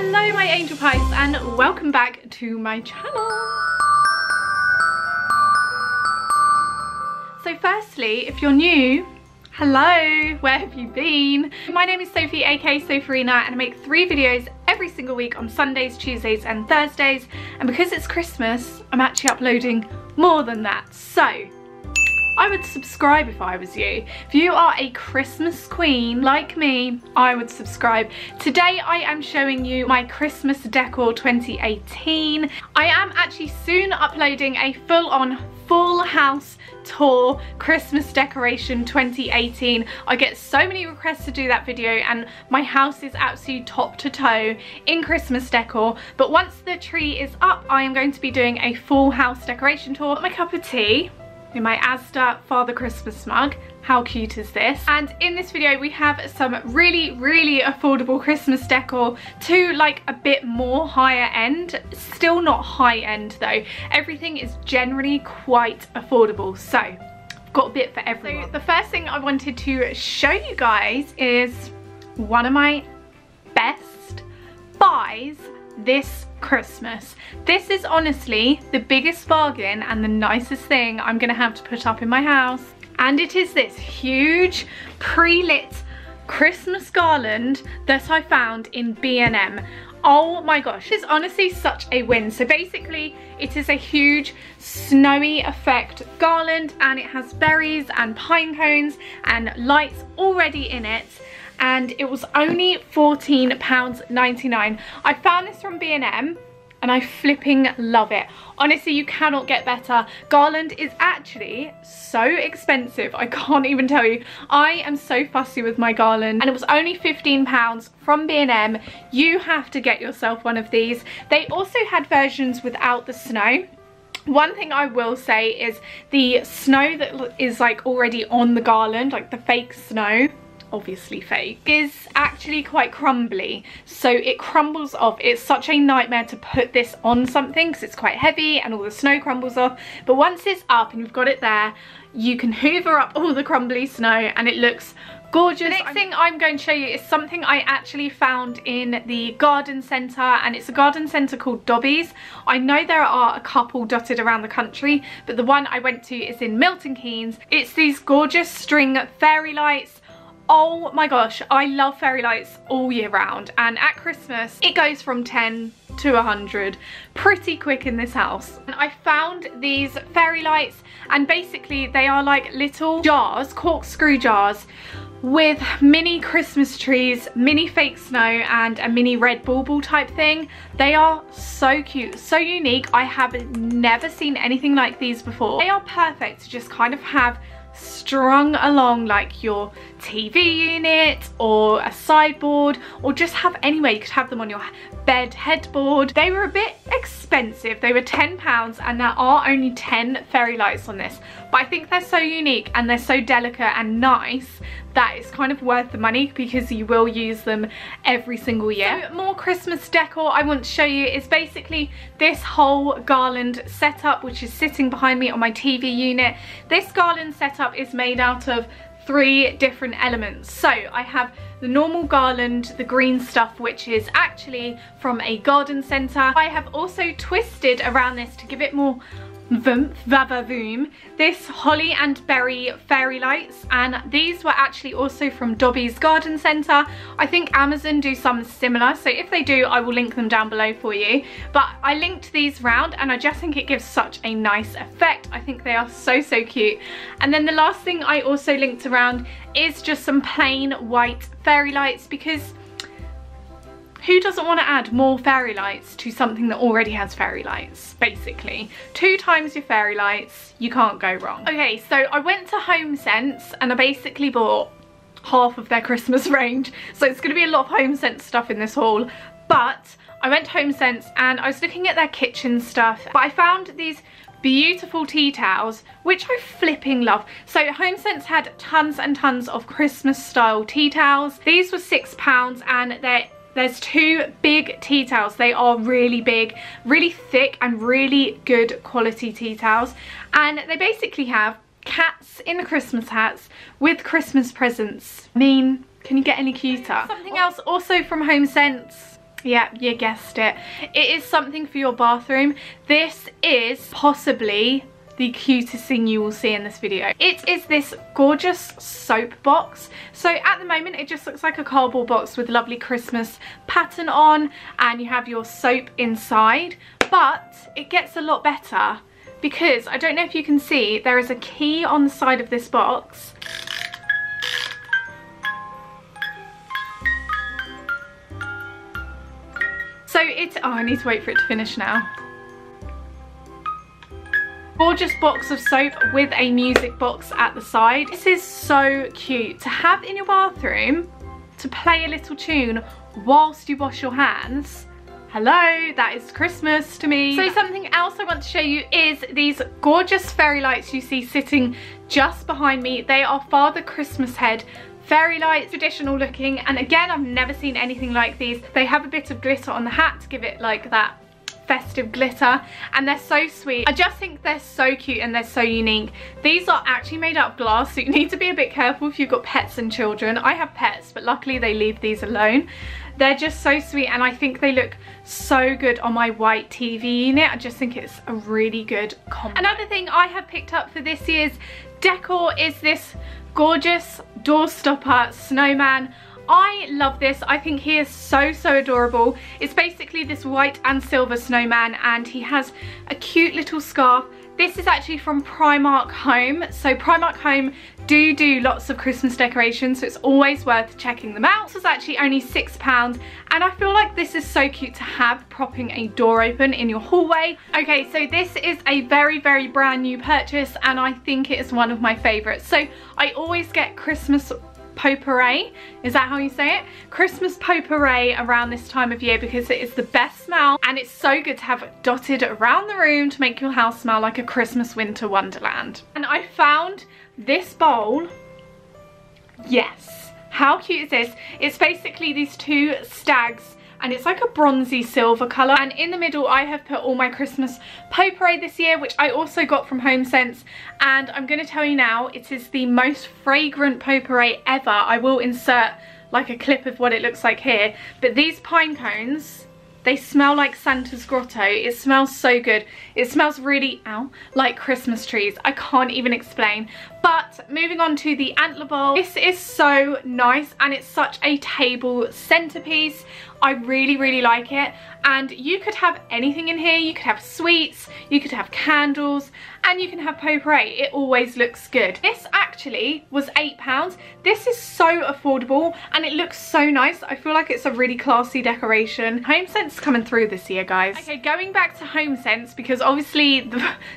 Hello my angel pies and welcome back to my channel. So firstly, if you're new, hello, where have you been? My name is Sophie, aka Sopherina, and I make 3 videos every single week on Sundays, Tuesdays and Thursdays, and because it's Christmas, I'm actually uploading more than that. So I would subscribe if I was you. If you are a Christmas queen like me, I would subscribe. Today I am showing you my Christmas decor 2018. I am actually soon uploading a full-on full house tour Christmas decoration 2018. I get so many requests to do that video and my house is absolutely top to toe in Christmas decor, but once the tree is up I am going to be doing a full house decoration tour. My cup of tea in my Asda Father Christmas mug. How cute is this? And in this video we have some really affordable Christmas decor to like a bit more higher end. Still not high end though. Everything is generally quite affordable, so I've got a bit for everyone. So the first thing I wanted to show you guys is one of my best buys this Christmas. This is honestly the biggest bargain and the nicest thing I'm gonna have to put up in my house, and it is this huge pre-lit Christmas garland that I found in B&M. Oh my gosh, it's honestly such a win. So basically it is a huge snowy effect garland and it has berries and pine cones and lights already in it, and it was only £14.99. I found this from B&M and I flipping love it. Honestly, you cannot get better. Garland is actually so expensive, I can't even tell you. I am so fussy with my garland and it was only £15 from B&M. You have to get yourself one of these. They also had versions without the snow. One thing I will say is the snow that is like already on the garland, like the fake snow, obviously fake, is actually quite crumbly, so it crumbles off. It's such a nightmare to put this on something because it's quite heavy and all the snow crumbles off, but once it's up and you've got it there, you can hoover up all the crumbly snow and it looks gorgeous. The next thing I'm going to show you is something I actually found in the garden centre, and it's a garden centre called Dobby's. I know there are a couple dotted around the country, but the one I went to is in Milton Keynes. It's these gorgeous string fairy lights. Oh my gosh, I love fairy lights all year round, and at Christmas it goes from 10 to 100 pretty quick in this house. And I found these fairy lights, and basically they are like little jars, corkscrew jars, with mini Christmas trees, mini fake snow and a mini red bauble type thing. They are so cute, so unique. I have never seen anything like these before. They are perfect to just kind of have strung along like your TV unit or a sideboard, or just have anywhere. You could have them on your bed headboard. They were a bit expensive. They were £10 and there are only 10 fairy lights on this, but I think they're so unique and they're so delicate and nice that it's kind of worth the money because you will use them every single year. So more Christmas decor I want to show you is basically this whole garland setup, which is sitting behind me on my TV unit. This garland setup is made out of 3 different elements. So I have the normal garland, the green stuff, which is actually from a garden centre. I have also twisted around this to give it more voomph, vavavoom, this holly and berry fairy lights, and these were actually also from Dobby's Garden Centre. I think Amazon do some similar, so if they do I will link them down below for you, but I linked these round and I just think it gives such a nice effect. I think they are so cute. And then the last thing I also linked around is just some plain white fairy lights, because who doesn't want to add more fairy lights to something that already has fairy lights, basically? 2 times your fairy lights, you can't go wrong. Okay, so I went to Homesense and I basically bought half of their Christmas range, so it's going to be a lot of Homesense stuff in this haul, but I went to Homesense and I was looking at their kitchen stuff, but I found these beautiful tea towels, which I flipping love. So Homesense had tons and tons of Christmas style tea towels. These were £6 and there's 2 big tea towels. They are really big, really thick and really good quality tea towels, and they basically have cats in the Christmas hats with Christmas presents. I mean, can you get any cuter? Something else also from Homesense Yeah, you guessed it. It is something for your bathroom. This is possibly the cutest thing you will see in this video. It is this gorgeous soap box. So at the moment it just looks like a cardboard box with lovely Christmas pattern on, and you have your soap inside, but it gets a lot better because I don't know if you can see, there is a key on the side of this box. So it's, oh, I need to wait for it to finish now. Gorgeous box of soap with a music box at the side. This is so cute to have in your bathroom to play a little tune whilst you wash your hands. Hello, that is Christmas to me. So something else I want to show you is these gorgeous fairy lights you see sitting just behind me. They are Father Christmas head fairy lights, traditional looking, and again, I've never seen anything like these. They have a bit of glitter on the hat to give it like that festive glitter, and they're so sweet. I just think they're so cute and they're so unique. These are actually made out of glass, so you need to be a bit careful if you've got pets and children. I have pets, but luckily they leave these alone. They're just so sweet, and I think they look so good on my white TV unit. I just think it's a really good combo. Another thing I have picked up for this year's decor is this gorgeous doorstopper snowman. I love this. I think he is so adorable. It's basically this white and silver snowman, and he has a cute little scarf. This is actually from Primark Home. So Primark Home do lots of Christmas decorations, so it's always worth checking them out. This was actually only £6, and I feel like this is so cute to have propping a door open in your hallway. Okay, so this is a very brand new purchase, and I think it is one of my favorites. So I always get Christmas potpourri, is that how you say it? Christmas potpourri around this time of year because it is the best smell, and it's so good to have dotted around the room to make your house smell like a Christmas winter wonderland. And I found this bowl. Yes, how cute is this? It's basically these two stags, and it's like a bronzy silver colour, and in the middle I have put all my Christmas potpourri this year, which I also got from Homesense, and I'm going to tell you now, it is the most fragrant potpourri ever. I will insert like a clip of what it looks like here, but these pine cones, they smell like Santa's grotto. It smells so good. It smells really, ow, like Christmas trees. I can't even explain. But moving on to the antler bowl. This is so nice, and it's such a table centerpiece. I really like it, and you could have anything in here. You could have sweets, you could have candles, and you can have potpourri. It always looks good. This actually was £8. This is so affordable, and it looks so nice. I feel like it's a really classy decoration. Homesense coming through this year, guys. Okay, going back to Homesense, because obviously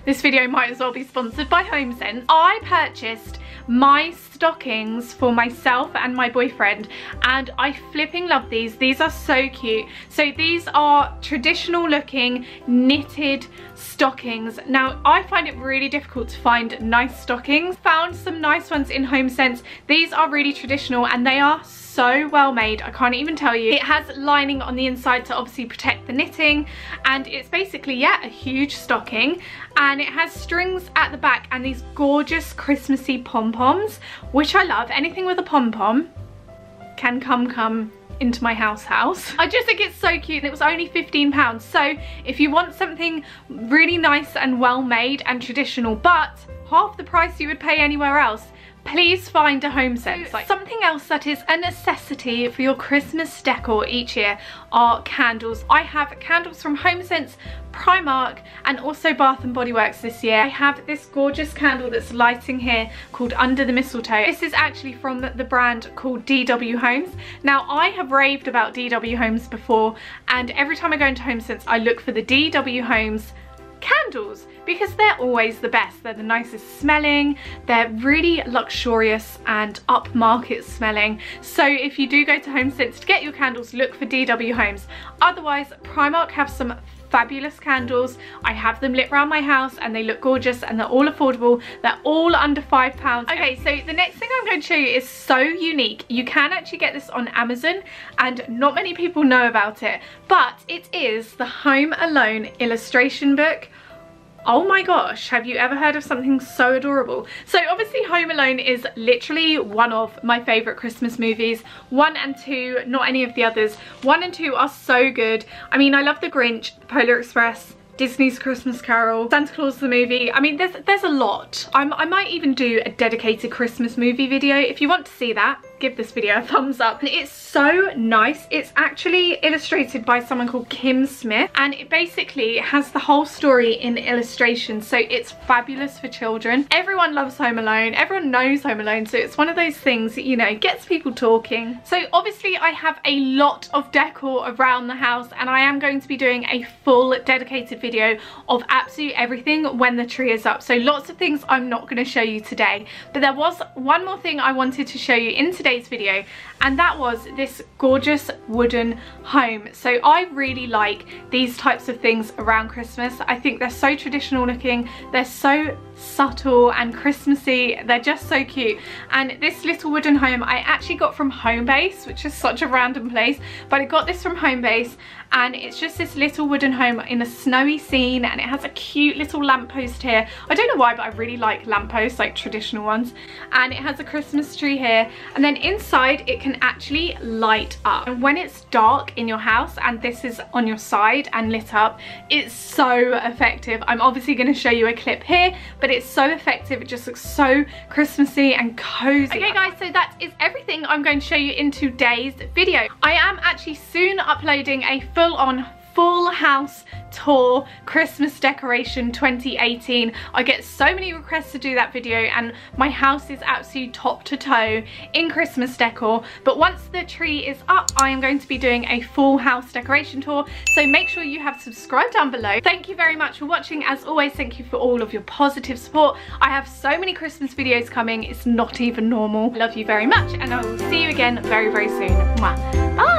this video might as well be sponsored by Homesense. I purchased my stockings for myself and my boyfriend, and I flipping love these. These are so cute. So these are traditional looking knitted stockings. Now I find it really difficult to find nice stockings. Found some nice ones in Homesense. These are really traditional, and they are so well made. I can't even tell you. It has lining on the inside to obviously protect the knitting, and it's basically, yeah, a huge stocking, and it has strings at the back and these gorgeous Christmassy pom-poms, which I love. Anything with a pom-pom can come into my house. I just think it's so cute, and it was only £15. So if you want something really nice and well made and traditional, but half the price you would pay anywhere else, please find a Homesense. Like, something else that is a necessity for your Christmas decor each year are candles. I have candles from Homesense, Primark, and also Bath & Body Works this year. I have this gorgeous candle that's lighting here called Under the Mistletoe. This is actually from the brand called DW Homes. Now I have raved about DW Homes before, and every time I go into Homesense I look for the DW Homes candles because they're always the best. They're the nicest smelling, they're really luxurious and upmarket smelling. So if you do go to Homesense to get your candles, look for DW Homes. Otherwise, Primark have some fabulous candles. I have them lit around my house and they look gorgeous, and they're all affordable. They're all under £5. Okay, so the next thing I'm going to show you is so unique. You can actually get this on Amazon, and not many people know about it, but it is the Home Alone illustration book. Oh my gosh, have you ever heard of something so adorable? So obviously Home Alone is literally one of my favourite Christmas movies. 1 and 2, not any of the others. 1 and 2 are so good. I mean, I love The Grinch, The Polar Express, Disney's Christmas Carol, Santa Claus the movie. I mean, there's a lot. I might even do a dedicated Christmas movie video. If you want to see that, give this video a thumbs up. And it's so nice. It's actually illustrated by someone called Kim Smith, and it basically has the whole story in illustration, so it's fabulous for children. Everyone loves Home Alone, everyone knows Home Alone, so it's one of those things that, you know, gets people talking. So obviously I have a lot of decor around the house, and I am going to be doing a full dedicated video of absolutely everything when the tree is up. So lots of things I'm not going to show you today, but there was one more thing I wanted to show you in today's video, and that was this gorgeous wooden home. So I really like these types of things around Christmas. I think they're so traditional looking, they're so subtle and Christmassy, they're just so cute. And this little wooden home I actually got from Homebase, which is such a random place, but I got this from Homebase, and it's just this little wooden home in a snowy scene, and it has a cute little lamppost here. I don't know why, but I really like lampposts, like traditional ones. And it has a Christmas tree here, and then inside it can actually light up. And when it's dark in your house and this is on your side and lit up, it's so effective. I'm obviously going to show you a clip here, but it's so effective. It just looks so Christmassy and cozy. Okay guys, so that is everything I'm going to show you in today's video. I am actually soon uploading a full-on full house tour Christmas decoration 2018. I get so many requests to do that video, and my house is absolutely top to toe in Christmas decor. But once the tree is up, I am going to be doing a full house decoration tour, so make sure you have subscribed down below. Thank you very much for watching. As always, thank you for all of your positive support. I have so many Christmas videos coming, it's not even normal. Love you very much, and I will see you again very, very soon. Mwah. Bye.